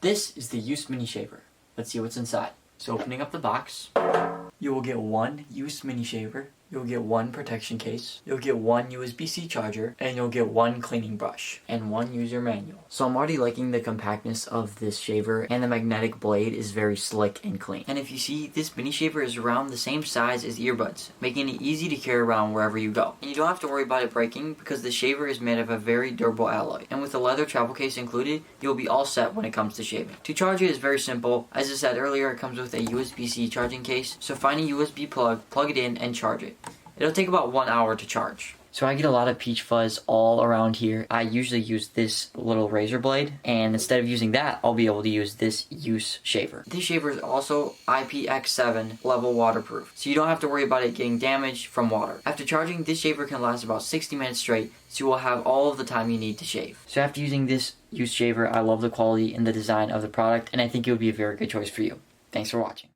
This is the yooseminishaver. Let's see what's inside. So opening up the box, you will get one yooseminishaver, you'll get one protection case, you'll get one USB-C charger, and you'll get one cleaning brush, and one user manual. So I'm already liking the compactness of this shaver, and the magnetic blade is very slick and clean. And if you see, this mini shaver is around the same size as earbuds, making it easy to carry around wherever you go. And you don't have to worry about it breaking because the shaver is made of a very durable alloy. And with the leather travel case included, you'll be all set when it comes to shaving. To charge it is very simple. As I said earlier, it comes with a USB-C charging case, so find a USB plug, plug it in, and charge it. It'll take about 1 hour to charge. So I get a lot of peach fuzz all around here. I usually use this little razor blade, and instead of using that, I'll be able to use this yoose shaver. This shaver is also IPX7 level waterproof, so you don't have to worry about it getting damaged from water. After charging, this shaver can last about 60 minutes straight, so you will have all of the time you need to shave. So after using this yoose shaver, I love the quality and the design of the product, and I think it would be a very good choice for you. Thanks for watching.